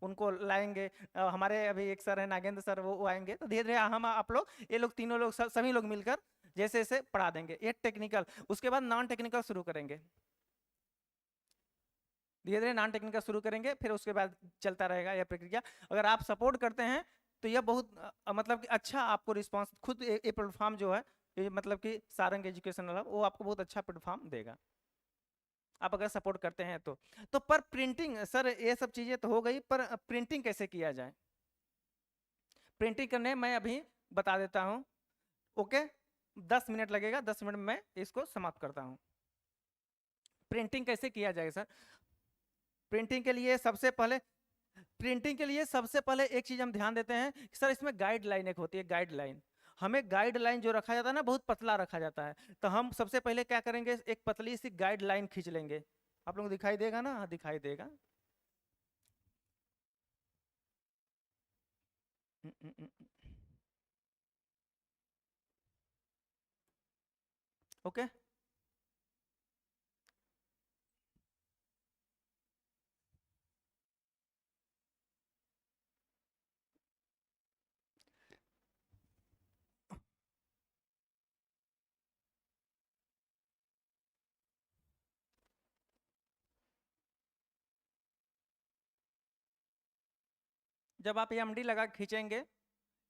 उनको लाएंगे, हमारे अभी एक सर हैं नागेंद्र सर, वो आएंगे। तो धीरे धीरे हम आप लोग, ये लोग तीनों लोग सभी लोग मिलकर जैसे जैसे पढ़ा देंगे। ये टेक्निकल, उसके बाद नॉन टेक्निकल शुरू करेंगे, धीरे धीरे नॉन टेक्निकल शुरू करेंगे, फिर उसके बाद चलता रहेगा यह प्रक्रिया। अगर आप सपोर्ट करते हैं तो यह बहुत मतलब कि अच्छा आपको रिस्पांस, खुद ये प्लेटफॉर्म जो है ये मतलब कि सारंग एजुकेशन वाला, वो आपको बहुत अच्छा प्लेटफॉर्म देगा, आप अगर सपोर्ट करते हैं तो पर प्रिंटिंग सर ये सब चीज़ें तो हो गई, पर प्रिंटिंग कैसे किया जाए, प्रिंटिंग करने मैं अभी बता देता हूँ। ओके, 10 मिनट लगेगा, 10 मिनट में मैं इसको समाप्त करता हूँ। प्रिंटिंग कैसे किया जाए सर, प्रिंटिंग के लिए सबसे पहले एक चीज हम ध्यान देते हैं कि सर इसमें गाइडलाइन एक होती है, गाइडलाइन। हमें गाइडलाइन जो रखा जाता है ना बहुत पतला रखा जाता है, तो हम सबसे पहले क्या करेंगे, एक पतली सी गाइडलाइन खींच लेंगे। आप लोगों को दिखाई देगा ना, हाँ दिखाई देगा। ओके, जब आप ये MD लगा के खींचेंगे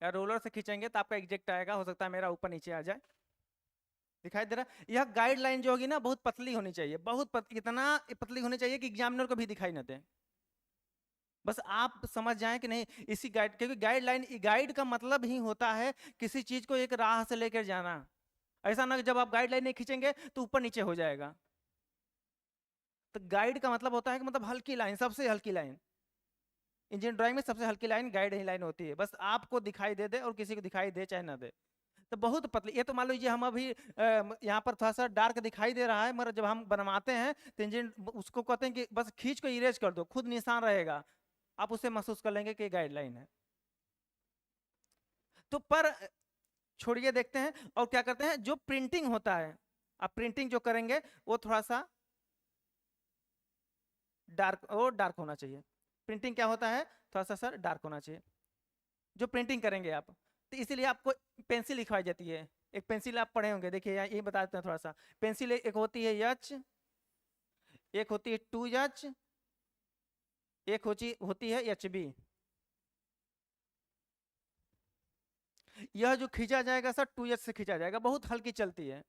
या रोलर से खींचेंगे तो आपका एग्जैक्ट आएगा, हो सकता है मेरा ऊपर नीचे आ जाए। दिखाई दे रहा है, यह गाइडलाइन जो होगी ना बहुत पतली होनी चाहिए, इतना पतली होनी चाहिए कि एग्जामिनर को भी दिखाई ना दे। बस आप समझ जाएं कि नहीं इसी गाइड, क्योंकि गाइडलाइन, गाइड का मतलब ही होता है किसी चीज को एक राह से लेकर जाना। ऐसा ना कि जब आप गाइडलाइन नहीं खींचेंगे तो ऊपर नीचे हो जाएगा। तो गाइड का मतलब होता है कि मतलब हल्की लाइन, सबसे हल्की लाइन। इंजीनियर ड्राइंग में सबसे हल्की लाइन गाइड ही लाइन होती है, बस आपको दिखाई दे दे और किसी को दिखाई दे चाहे ना दे। तो बहुत पतली, ये तो मान लीजिए हम अभी यहाँ पर थोड़ा सा डार्क दिखाई दे रहा है, मगर जब हम बनवाते हैं तो इंजीनियर उसको कहते हैं कि बस खींच को इरेज कर दो, खुद निशान रहेगा, आप उसे महसूस कर लेंगे कि गाइडलाइन है। तो पर छोड़िए, देखते हैं और क्या करते हैं। जो प्रिंटिंग होता है, आप प्रिंटिंग जो करेंगे वो थोड़ा सा डार्क होना चाहिए। प्रिंटिंग क्या होता है, थोड़ा सा सर डार्क होना चाहिए जो प्रिंटिंग करेंगे आप। तो इसीलिए आपको पेंसिल लिखवाई जाती है, एक पेंसिल आप पढ़े होंगे, देखिए यहाँ ये बता देते हैं थोड़ा सा। पेंसिल एक होती है एच, एक होती है 2H, एक होती है HB। यह जो खींचा जाएगा सर 2H से खींचा जाएगा, बहुत हल्की चलती है।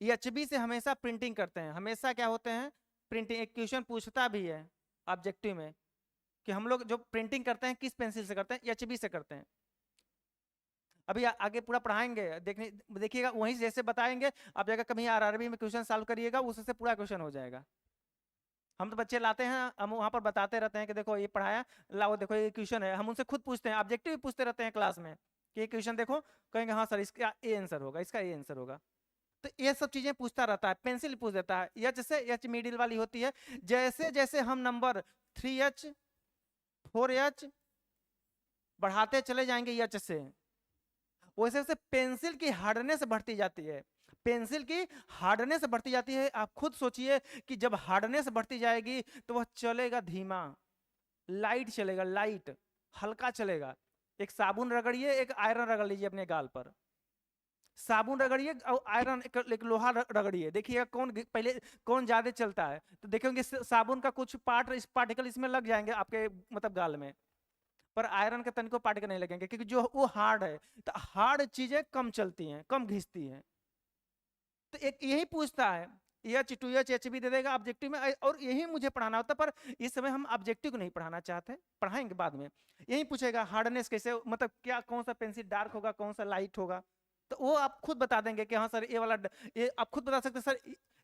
HB से हमेशा प्रिंटिंग करते हैं, हमेशा क्या होते हैं प्रिंटिंग। एक क्वेश्चन पूछता भी है ऑब्जेक्टिव में कि हम लोग जो प्रिंटिंग करते हैं किस पेंसिल से करते हैं, HB से करते हैं। अभी आगे पूरा पढ़ाएंगे, देखिएगा वहीं जैसे बताएंगे, आप जाकर कभी RRB में क्वेश्चन सॉल्व करिएगा, उससे पूरा क्वेश्चन हो जाएगा। हम तो बच्चे लाते हैं, हम वहाँ पर बताते रहते हैं कि देखो ये पढ़ाया, लाओ देखो ये क्वेश्चन है। हम उनसे खुद पूछते हैं, ऑब्जेक्टिव भी पूछते रहते हैं क्लास में कि ये क्वेश्चन देखो, कहेंगे हाँ सर इसका ए आंसर होगा, इसका ए आंसर होगा। तो ये सब चीजें पूछता रहता है, पेंसिल पूछ देता है। एच से एच मिडिल वाली होती है। जैसे जैसे हम नंबर 3H 4H बढ़ाते चले जाएंगे एच से, वैसे वैसे पेंसिल की हार्डनेस बढ़ती जाती है। पेंसिल की हार्डनेस बढ़ती जाती है। आप खुद सोचिए कि जब हार्डनेस बढ़ती जाएगी तो वह चलेगा धीमा, लाइट चलेगा, लाइट हल्का चलेगा। एक साबुन रगड़िए, एक आयरन रगड़ लीजिए अपने गाल पर। साबुन रगड़िए और आयरन एक लोहा रगड़िए, देखिएगा पहले कौन ज्यादा चलता है। तो देखेंगे साबुन का कुछ पार्टिकल इसमें लग जाएंगे आपके मतलब गाल में, पर आयरन के तनिको पार्टिकल नहीं लगेंगे, क्योंकि जो वो हार्ड है। तो हार्ड चीजें कम चलती हैं, कम घिसती हैं। तो एक यही पूछता है, एच 2H एच भी दे देगा ऑब्जेक्टिव में, और यही मुझे पढ़ाना होता। पर इस समय हम ऑब्जेक्टिव को नहीं पढ़ाना चाहते, पढ़ाएंगे बाद में। यही पूछेगा हार्डनेस कैसे, मतलब क्या, कौन सा पेंसिल डार्क होगा, कौन सा लाइट होगा। तो वो आप खुद बता देंगे कि हाँ सर ये वाला, ये आप खुद बता सकते सर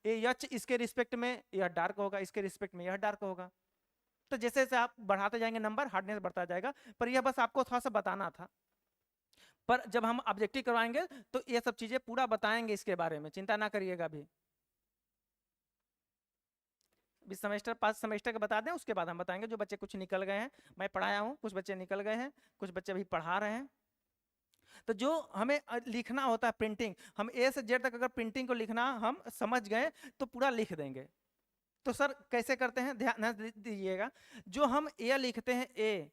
ये एच इसके रिस्पेक्ट में यह डार्क होगा, इसके रिस्पेक्ट में यह डार्क होगा। तो जैसे जैसे आप बढ़ाते जाएंगे नंबर, हार्डनेस बढ़ता जाएगा। पर यह बस आपको थोड़ा सा बताना था। पर जब हम ऑब्जेक्टिव करवाएंगे तो ये सब चीजें पूरा बताएंगे, इसके बारे में चिंता ना करिएगा। अभी सेमेस्टर 5 सेमेस्टर के बता दें, उसके बाद हम बताएंगे। जो बच्चे कुछ निकल गए हैं, मैं पढ़ाया हूँ, कुछ बच्चे निकल गए हैं, कुछ बच्चे अभी पढ़ा रहे हैं। तो जो हमें लिखना होता है प्रिंटिंग, हम ए से जेड तक अगर प्रिंटिंग को लिखना हम समझ गए तो पूरा लिख देंगे। तो सर कैसे करते हैं, ध्यान दीजिएगा। जो हम ए लिखते हैं, ए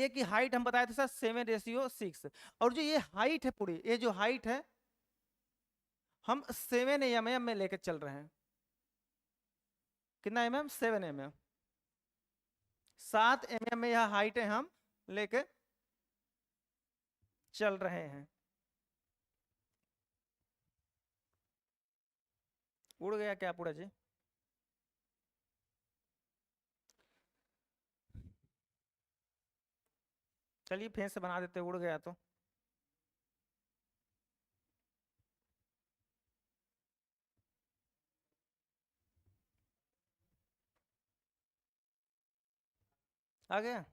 की हाइट हम बताए थे सर 7:6, और जो ये हाइट है पूरी, ये जो हाइट है हम 7 mm में लेकर चल रहे हैं। कितना mm? 7 mm। 7 mm में यह हाइट है, हम लेके चल रहे हैं। उड़ गया क्या पूरा जी? चलिए फिर से बना देते, उड़ गया तो। आ गया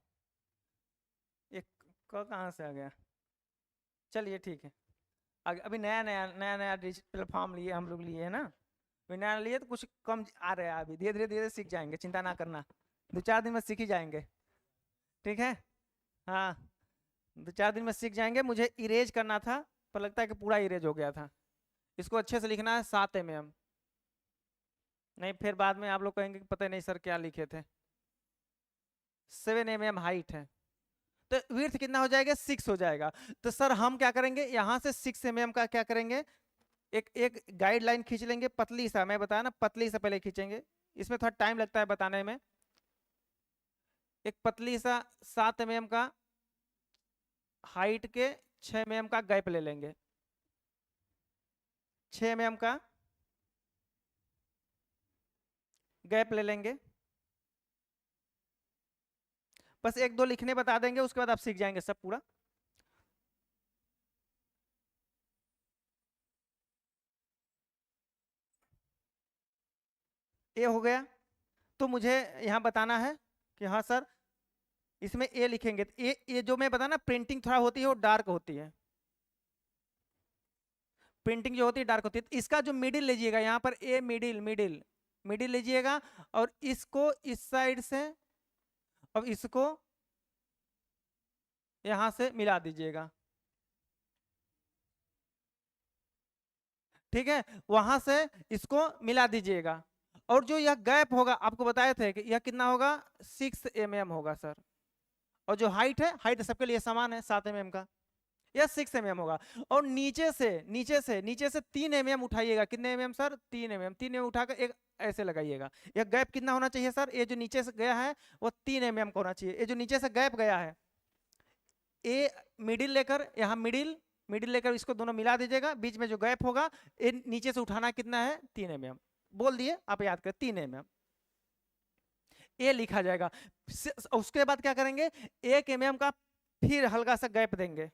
ये, कहाँ से आ गया? चलिए ठीक है। अभी नया नया नया नया प्लेटफॉर्म लिए हम लोग, लिए है ना, अभी नया लिए तो कुछ कम आ रहा है। अभी धीरे धीरे धीरे सीख जाएंगे, चिंता ना करना, 2-4 दिन में सीख ही जाएंगे। ठीक है, हाँ 2-4 दिन में सीख जाएंगे। मुझे इरेज करना था, पर लगता है कि पूरा इरेज हो गया था। इसको अच्छे से लिखना है 7 mm। नहीं फिर बाद में आप लोग कहेंगे कि पता नहीं सर क्या लिखे थे। 7 mm हाइट है, तो विड्थ कितना हो जाएगा? 6 हो जाएगा। तो सर हम क्या करेंगे, यहाँ से 6 mm का क्या करेंगे, एक एक गाइडलाइन खींच लेंगे, पतली सा, मैं बताया ना पतली सा पहले खींचेंगे, इसमें थोड़ा टाइम लगता है बताने में। एक पतली सा 7 mm का हाइट के 6 mm का गैप ले लेंगे, 6 mm का गैप ले लेंगे। बस 1-2 लिखने बता देंगे, उसके बाद आप सीख जाएंगे सब पूरा। ये हो गया। तो मुझे यहाँ बताना है कि हाँ सर इसमें ए लिखेंगे। तो ये जो मैं बताना, प्रिंटिंग थोड़ा होती है वो डार्क होती है, प्रिंटिंग जो होती है डार्क होती है। तो इसका जो मिडिल लीजिएगा, यहाँ पर ए मिडिल मिडिल मिडिल लीजिएगा, और इसको इस साइड से, अब इसको यहां से मिला दीजिएगा। ठीक है, वहां से इसको मिला दीजिएगा। और जो यह गैप होगा, आपको बताए थे कि यह कितना होगा, 6 mm होगा सर। और जो हाइट है, हाइट सबके लिए समान है 7 mm का, यह 6 mm होगा। और नीचे से 3 mm उठाइएगा। कितने mm सर? 3 mm। 3 mm उठाकर एक ऐसे लगाइएगा। यह गैप कितना होना चाहिए सर? ये जो नीचे से गया है वो 3 mm का होना चाहिए। ये जो नीचे से गैप गया है, ए मिडिल लेकर, यहाँ मिडिल लेकर इसको दोनों मिला दीजिएगा। बीच में जो गैप होगा, ये नीचे से उठाना कितना है? 3 mm। बोल दिए, आप याद करें 3 mm। ये लिखा जाएगा। उसके बाद क्या करेंगे, 1 mm का फिर हल्का सा गैप देंगे।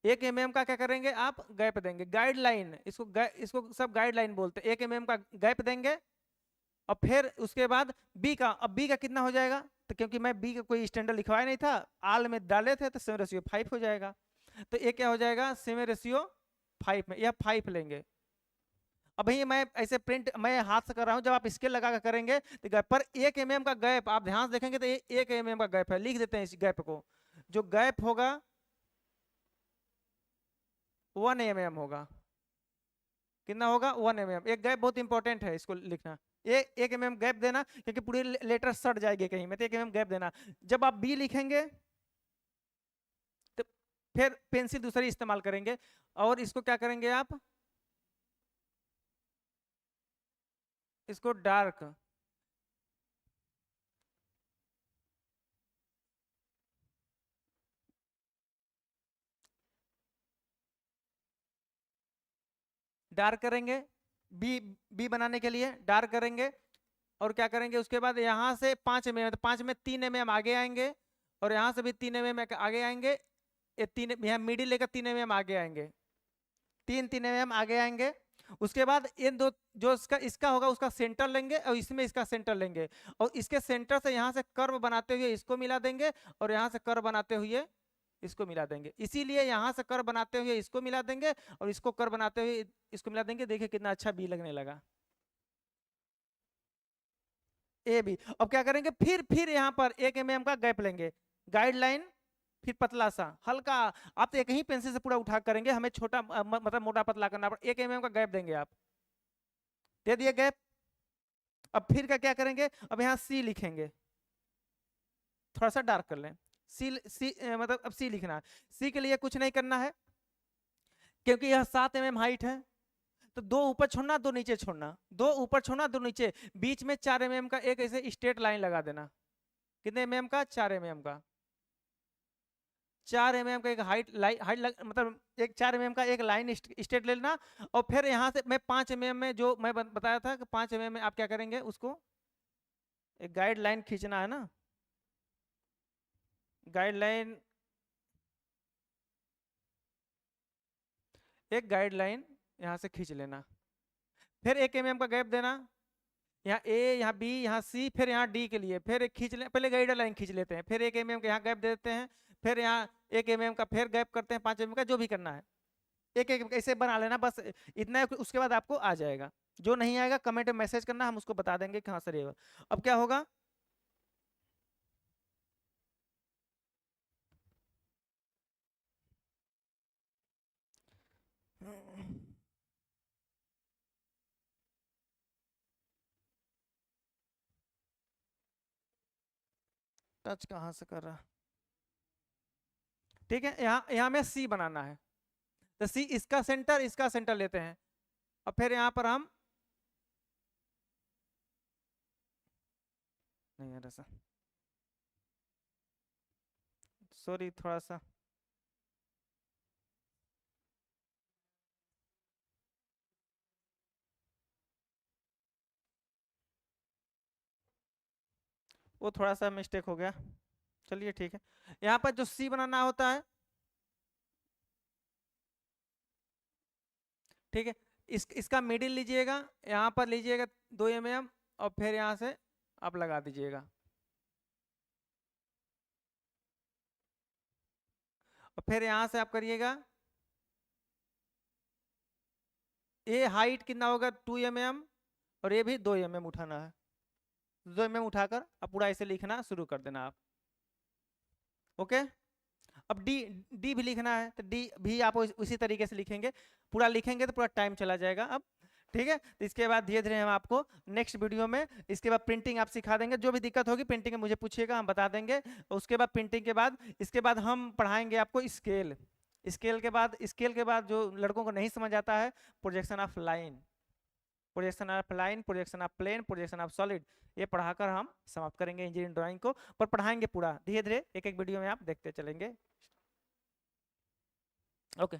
1 mm का क्या करेंगे आप? गैप देंगे। गाइडलाइन, इसको सब गाइडलाइन बोलते हैं। 1 mm का गैप देंगे, और फिर उसके बाद बी का, अब बी का कितना हो जाएगा? तो क्योंकि मैं बी का कोई स्टैंडर्ड लिखवाया नहीं था, आल में डाले थे, तो 7:5 हो जाएगा। तो ये क्या हो जाएगा? 7:5 5 में, यह 5 लेंगे। अभी मैं ऐसे प्रिंट मैं हाथ से कर रहा हूं, जब आप स्केल लगा कर करेंगे तो गैप पर 1 mm का गैप आप ध्यान से देखेंगे तो 1 mm का गैप है, लिख देते हैं इस गैप को। जो गैप होगा 1 mm होगा। कितना होगा? 1 mm। एक गैप बहुत इंपॉर्टेंट है, इसको लिखना। 1 mm गैप देना, क्योंकि पूरी लेटर सट जाएगी कहीं में, तो 1 mm गैप देना। जब आप बी लिखेंगे तो फिर पेंसिल दूसरी इस्तेमाल करेंगे, और इसको क्या करेंगे आप, इसको डार्क डार्क करेंगे। बी बी बनाने के लिए डार्क करेंगे, और क्या करेंगे उसके बाद यहाँ से 5 mm, तो 5 में 3 mm आगे आएंगे, और यहाँ से भी 3 mm आगे आएंगे। ये 3 यहाँ मिडिल लेकर 3 mm आगे आएंगे, 3 mm आगे आएंगे। उसके बाद इन दो जो इसका होगा उसका सेंटर लेंगे, और इसमें इसका सेंटर लेंगे, और इसके सेंटर से यहाँ से कर्व बनाते हुए इसको मिला देंगे, और यहाँ से कर्व बनाते हुए इसको मिला देंगे। इसीलिए यहाँ से कर्व बनाते हुए इसको मिला देंगे, और इसको कर्व बनाते हुए इसको मिला देंगे। देखिए कितना अच्छा बी लगने लगा, ए बी। अब क्या करेंगे, फिर यहाँ पर 1 mm का गैप लेंगे, गाइडलाइन, फिर पतला सा हल्का। आप तो एक ही पेंसिल से पूरा उठा करेंगे, हमें छोटा मतलब मोटा पतला करना पड़ा। 1 mm का गैप देंगे, आप दे दिए गैप। अब फिर का क्या करेंगे, अब यहाँ सी लिखेंगे, थोड़ा सा डार्क कर लें। सी मतलब अब सी लिखना है। सी के लिए कुछ नहीं करना है, क्योंकि यह 7 mm हाइट है, तो 2 ऊपर छोड़ना 2 नीचे छोड़ना, 2 ऊपर छोड़ना 2 नीचे, बीच में 4 mm का एक ऐसे स्ट्रेट लाइन लगा देना। कितने mm का? 4 mm का। 4 mm का एक हाइट मतलब एक 4 mm का एक लाइन स्ट्रेट ले लेना। और फिर यहाँ से मैं 5 mm में, जो मैं बताया था कि 5 mm में आप क्या करेंगे, उसको एक गाइड लाइन खींचना है ना, गाइडलाइन, एक गाइडलाइन यहाँ से खींच लेना। फिर 1 mm का गैप देना, यहाँ ए, यहाँ बी, यहाँ सी, फिर यहाँ डी के लिए फिर एक खींच ले, पहले गाइडलाइन खींच लेते हैं, फिर 1 mm का यहाँ गैप दे देते हैं, फिर यहाँ 1 mm का फिर गैप करते हैं, 5 mm का, जो भी करना है एक एक ऐसे बना लेना, बस इतना है। उसके बाद आपको आ जाएगा। जो नहीं आएगा कमेंट में मैसेज करना, हम उसको बता देंगे कहाँ से रहेगा। अब क्या होगा, टच कहाँ से कर रहा, ठीक है। यहाँ में सी बनाना है, तो सी इसका सेंटर लेते हैं, और फिर यहाँ पर हम नहीं यार ऐसा, सॉरी थोड़ा सा, वो थोड़ा सा मिस्टेक हो गया, चलिए ठीक है। यहाँ पर जो सी बनाना होता है, ठीक है, इसका मिडिल लीजिएगा, यहाँ पर लीजिएगा 2 mm, और फिर यहाँ से आप लगा दीजिएगा, और फिर यहाँ से आप करिएगा। ये हाइट कितना होगा? 2 mm, और ये भी 2 mm उठाना है। 2 mm उठाकर अब पूरा ऐसे लिखना शुरू कर देना आप। ओके, अब डी डी भी लिखना है, तो डी भी आप उसी तरीके से लिखेंगे। पूरा लिखेंगे तो पूरा टाइम चला जाएगा अब, ठीक है। तो इसके बाद धीरे धीरे हम आपको नेक्स्ट वीडियो में इसके बाद प्रिंटिंग आप सिखा देंगे। जो भी दिक्कत होगी प्रिंटिंग में मुझे पूछिएगा, हम बता देंगे। उसके बाद प्रिंटिंग के बाद इसके बाद हम पढ़ाएंगे आपको स्केल। स्केल के बाद जो लड़कों को नहीं समझ आता है, projection of line, projection of plane, projection of solid, ये पढ़ाकर हम समाप्त करेंगे इंजीनियरिंग ड्राइंग को। पर पढ़ाएंगे पूरा धीरे धीरे, एक एक वीडियो में आप देखते चलेंगे। ओके।